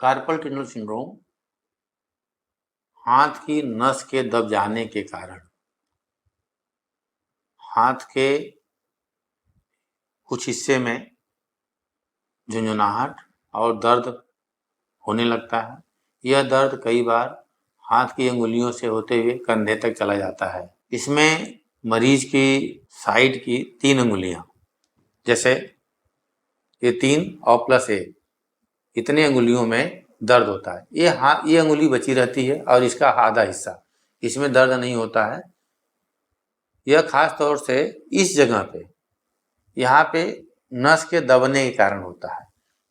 Carpal tunnel syndrome हाथ की नस के दब जाने के कारण हाथ के कुछ हिस्से में झुंझुनाहट और दर्द होने लगता है। यह दर्द कई बार हाथ की अंगुलियों से होते हुए कंधे तक चला जाता है। इसमें मरीज की साइड की 3 अंगुलियां, जैसे ये 3 और प्लस 1, इतने अंगुलियों में दर्द होता है। ये अंगुली बची रहती है और इसका आधा हिस्सा, इसमें दर्द नहीं होता है। यह खास तौर से इस जगह पे, यहाँ पे नस के दबने के कारण होता है।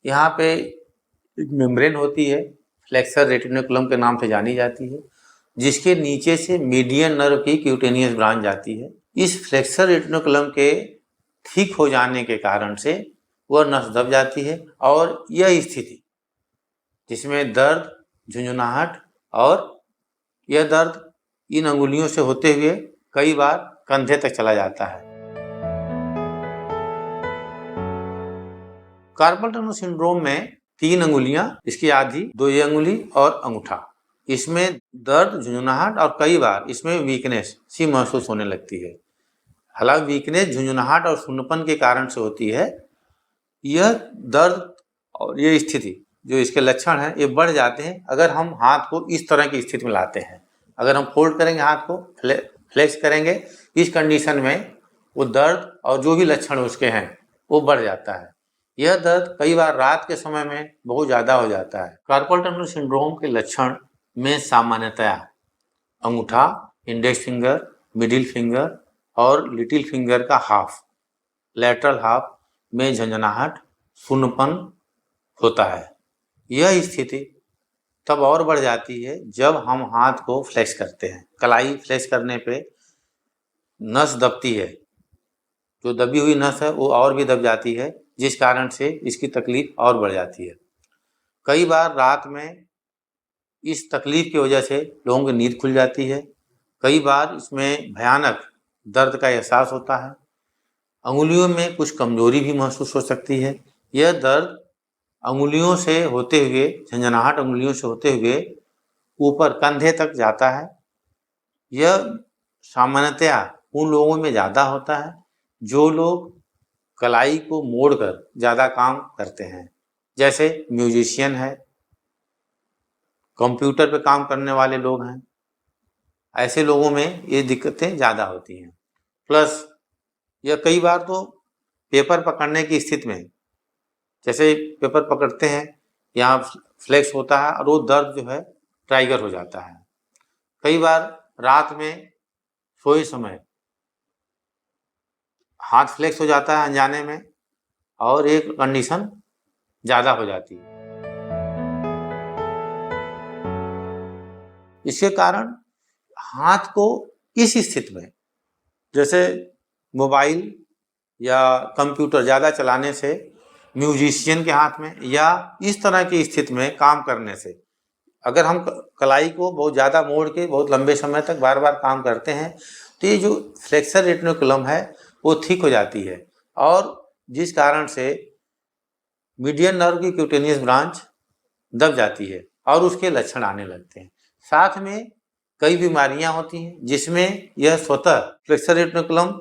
यहाँ पे एक मेम्ब्रेन होती है, फ्लेक्सर रेटिकुलम के नाम से जानी जाती है, जिसके नीचे से मीडियन नर्व की क्यूटेनियस ब्रांच जाती है। इस फ्लेक्सर रेटिकुलम के ठीक हो जाने के कारण से वह नस दब जाती है और यह स्थिति जिसमें दर्द, झुंझुनाहट और यह दर्द इन अंगुलियों से होते हुए कई बार कंधे तक चला जाता है। कार्पल टनल सिंड्रोम में 3 अंगुलियां, इसकी आधी, 2 ये अंगुली और अंगूठा, इसमें दर्द, झुंझुनाहट और कई बार इसमें वीकनेस सी महसूस होने लगती है। हालांकि वीकनेस, झुंझुनाहट और सुन्नपन के कारण से होती है। यह दर्द और ये स्थिति जो इसके लक्षण हैं ये बढ़ जाते हैं अगर हम हाथ को इस तरह की स्थिति में लाते हैं। अगर हम फोल्ड करेंगे, हाथ को फ्लेक्स करेंगे, इस कंडीशन में वो दर्द और जो भी लक्षण उसके हैं वो बढ़ जाता है। यह दर्द कई बार रात के समय में बहुत ज़्यादा हो जाता है। कार्पल टनल सिंड्रोम के लक्षण में सामान्यतया अंगूठा, इंडेक्स फिंगर, मिडिल फिंगर और लिटिल फिंगर का हाफ, लेटरल हाफ में झंझनाहट, सुन्नपन होता है। यह स्थिति तब और बढ़ जाती है जब हम हाथ को फ्लेक्स करते हैं। कलाई फ्लेक्स करने पे नस दबती है, जो दबी हुई नस है वो और भी दब जाती है, जिस कारण से इसकी तकलीफ और बढ़ जाती है। कई बार रात में इस तकलीफ की वजह से लोगों की नींद खुल जाती है। कई बार इसमें भयानक दर्द का एहसास होता है। अंगुलियों में कुछ कमजोरी भी महसूस हो सकती है। यह दर्द अंगुलियों से होते हुए, झंझनाहट अंगुलियों से होते हुए ऊपर कंधे तक जाता है। यह सामान्यतया उन लोगों में ज़्यादा होता है जो लोग कलाई को मोड़कर ज़्यादा काम करते हैं, जैसे म्यूजिशियन है, कंप्यूटर पे काम करने वाले लोग हैं। ऐसे लोगों में ये दिक्कतें ज़्यादा होती हैं। प्लस यह कई बार तो पेपर पकड़ने की स्थिति में, जैसे पेपर पकड़ते हैं, यहाँ फ्लेक्स होता है और वो दर्द जो है ट्राइगर हो जाता है। कई बार रात में सोए समय हाथ फ्लेक्स हो जाता है अनजाने में और एक कंडीशन ज़्यादा हो जाती है। इसके कारण हाथ को इस स्थिति में, जैसे मोबाइल या कंप्यूटर ज़्यादा चलाने से, म्यूजिशियन के हाथ में, या इस तरह की स्थिति में काम करने से, अगर हम कलाई को बहुत ज़्यादा मोड़ के बहुत लंबे समय तक बार बार काम करते हैं तो ये जो फ्लेक्सर रेटिकुलम है वो ठीक हो जाती है और जिस कारण से मीडियन नर्व की क्यूटेनियस ब्रांच दब जाती है और उसके लक्षण आने लगते हैं। साथ में कई बीमारियां होती हैं जिसमें यह स्वतः फ्लेक्सर रेटिकुलम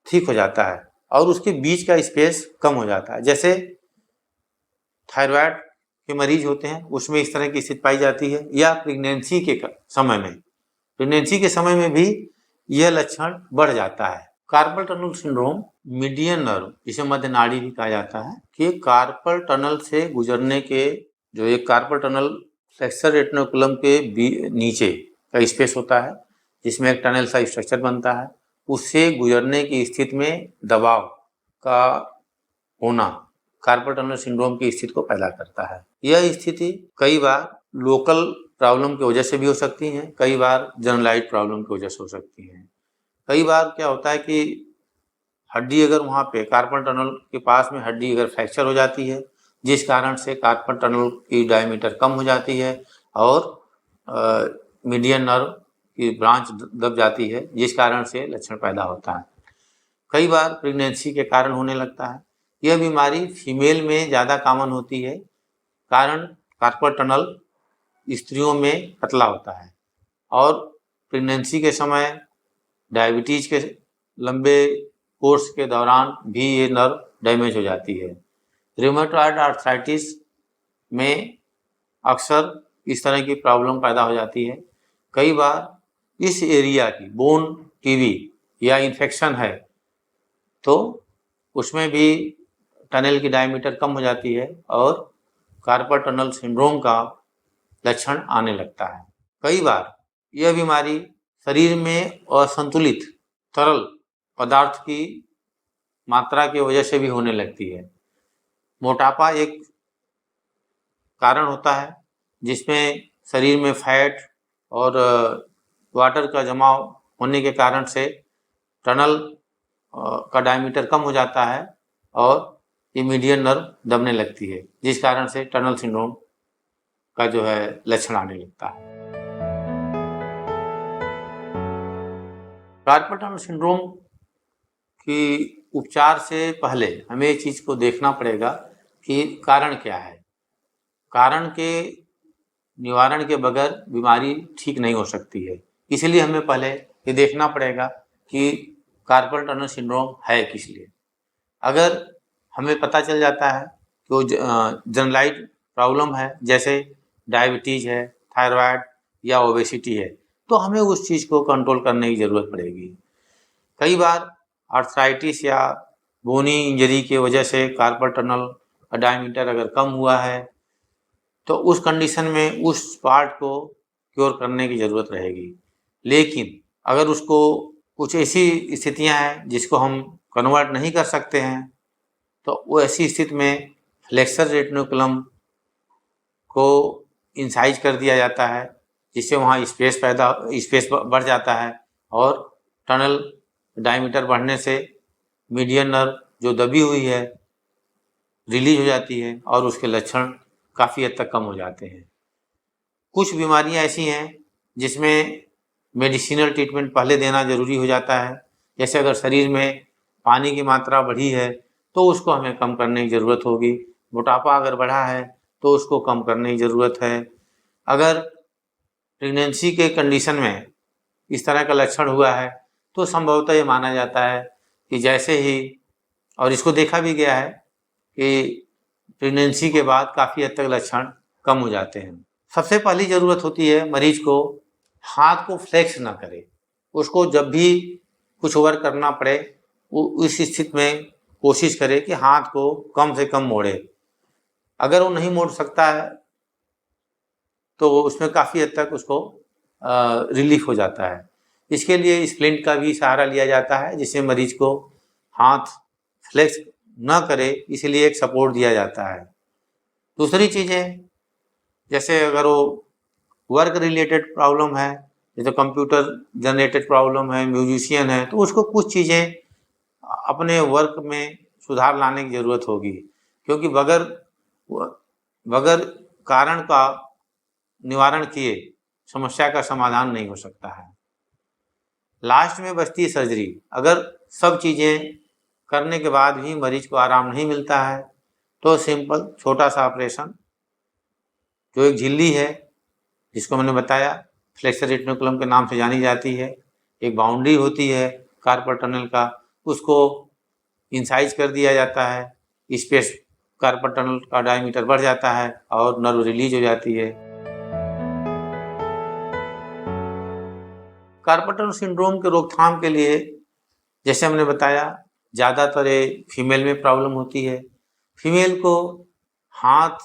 ठीक हो जाता है और उसके बीच का स्पेस कम हो जाता है। जैसे थायराइड के मरीज होते हैं, उसमें इस तरह की स्थिति पाई जाती है, या प्रेगनेंसी के समय में भी यह लक्षण बढ़ जाता है। Carpal tunnel syndrome median nerve, जिसे मध्य नाड़ी भी कहा जाता है, कि कार्पल टनल से गुजरने के, जो एक कार्पल टनल फ्लेक्सर रेटिकुलम के नीचे का स्पेस होता है जिसमें एक टनल सा स्ट्रक्चर बनता है, उससे गुजरने की स्थिति में दबाव का होना कार्पल टनल सिंड्रोम की स्थिति को पैदा करता है। यह स्थिति कई बार लोकल प्रॉब्लम की वजह से भी हो सकती है, कई बार जनरलाइज्ड प्रॉब्लम की वजह से हो सकती है। कई बार क्या होता है कि हड्डी, अगर वहाँ पे कार्पल टनल के पास में हड्डी अगर फ्रैक्चर हो जाती है, जिस कारण से कार्पल टनल की डायमीटर कम हो जाती है और मीडियन नर्व की ब्रांच दब जाती है, जिस कारण से लक्षण पैदा होता है। कई बार प्रेगनेंसी के कारण होने लगता है। यह बीमारी फीमेल में ज़्यादा कॉमन होती है, कारण कार्पल टनल स्त्रियों में पतला होता है और प्रेगनेंसी के समय, डायबिटीज के लंबे कोर्स के दौरान भी ये नर्व डैमेज हो जाती है। रूमेटॉइड आर्थराइटिस में अक्सर इस तरह की प्रॉब्लम पैदा हो जाती है। कई बार इस एरिया की बोन टीबी या इन्फेक्शन है तो उसमें भी टनल की डायमीटर कम हो जाती है और कार्पल टनल सिंड्रोम का लक्षण आने लगता है। कई बार यह बीमारी शरीर में असंतुलित तरल पदार्थ की मात्रा की वजह से भी होने लगती है। मोटापा एक कारण होता है जिसमें शरीर में फैट और वाटर का जमाव होने के कारण से टनल का डायमीटर कम हो जाता है और ये मीडियन नर्व दबने लगती है, जिस कारण से टनल सिंड्रोम का जो है लक्षण आने लगता है। कार्पल टनल सिंड्रोम की उपचार से पहले हमें इस चीज़ को देखना पड़ेगा कि कारण क्या है। कारण के निवारण के बगैर बीमारी ठीक नहीं हो सकती है, इसलिए हमें पहले ये देखना पड़ेगा कि कार्पल टनल सिंड्रोम है किस लिए। अगर हमें पता चल जाता है कि वो जनरलाइज्ड प्रॉब्लम है, जैसे डायबिटीज़ है, थायराइड या ओबेसिटी है, तो हमें उस चीज़ को कंट्रोल करने की ज़रूरत पड़ेगी। कई बार आर्थराइटिस या बोनी इंजरी की वजह से कार्पल टनल का डायमीटर अगर कम हुआ है तो उस कंडीशन में उस पार्ट को क्योर करने की ज़रूरत रहेगी। लेकिन अगर उसको कुछ ऐसी स्थितियां हैं जिसको हम कन्वर्ट नहीं कर सकते हैं तो वो ऐसी स्थिति में फ्लेक्सर रेटिकुलम को इंसाइज कर दिया जाता है, जिससे वहाँ स्पेस बढ़ जाता है और टनल डायमीटर बढ़ने से मीडियन नर्व जो दबी हुई है रिलीज हो जाती है और उसके लक्षण काफ़ी हद तक कम हो जाते हैं। कुछ बीमारियां ऐसी हैं जिसमें मेडिसिनल ट्रीटमेंट पहले देना ज़रूरी हो जाता है, जैसे अगर शरीर में पानी की मात्रा बढ़ी है तो उसको हमें कम करने की ज़रूरत होगी। मोटापा अगर बढ़ा है तो उसको कम करने की ज़रूरत है। अगर प्रेगनेंसी के कंडीशन में इस तरह का लक्षण हुआ है तो संभवतः ये माना जाता है कि जैसे ही, और इसको देखा भी गया है कि प्रेगनेंसी के बाद काफ़ी हद तक लक्षण कम हो जाते हैं। सबसे पहली ज़रूरत होती है मरीज को हाथ को फ्लेक्स ना करे। उसको जब भी कुछ वर्क करना पड़े वो उस स्थिति में कोशिश करे कि हाथ को कम से कम मोड़े। अगर वो नहीं मोड़ सकता है तो उसमें काफ़ी हद तक उसको रिलीफ हो जाता है। इसके लिए स्प्लिंट का भी सहारा लिया जाता है, जिससे मरीज को हाथ फ्लेक्स ना करे, इसलिए एक सपोर्ट दिया जाता है। दूसरी चीज़ें, जैसे अगर वो वर्क रिलेटेड प्रॉब्लम है, जैसे कंप्यूटर जनरेटेड प्रॉब्लम है, म्यूजिशियन है, तो उसको कुछ चीज़ें अपने वर्क में सुधार लाने की ज़रूरत होगी, क्योंकि बगैर कारण का निवारण किए समस्या का समाधान नहीं हो सकता है। लास्ट में बचती है सर्जरी। अगर सब चीज़ें करने के बाद भी मरीज को आराम नहीं मिलता है तो सिंपल छोटा सा ऑपरेशन, जो एक झिल्ली है जिसको मैंने बताया फ्लेक्सर रेटिकुलम के नाम से जानी जाती है, एक बाउंड्री होती है कार्पल टनल का, उसको इंसाइज कर दिया जाता है, स्पेस कार्पल टनल का डायमीटर बढ़ जाता है और नर्व रिलीज हो जाती है। कार्पल टनल सिंड्रोम के रोकथाम के लिए, जैसे हमने बताया, ज़्यादातर फीमेल में प्रॉब्लम होती है। फीमेल को हाथ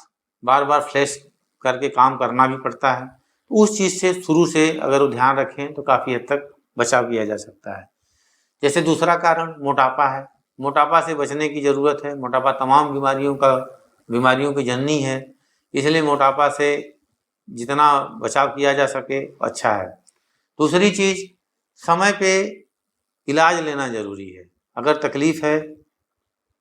बार बार फ्लैश करके काम करना भी पड़ता है। उस चीज़ से शुरू से अगर वो ध्यान रखें तो काफ़ी हद तक बचाव किया जा सकता है। जैसे दूसरा कारण मोटापा है। मोटापा से बचने की ज़रूरत है। मोटापा तमाम बीमारियों की जननी है, इसलिए मोटापा से जितना बचाव किया जा सके अच्छा है। दूसरी चीज़, समय पे इलाज लेना ज़रूरी है। अगर तकलीफ़ है,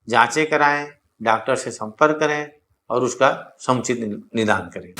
जांचें कराएं, डॉक्टर से संपर्क करें और उसका समुचित निदान करें।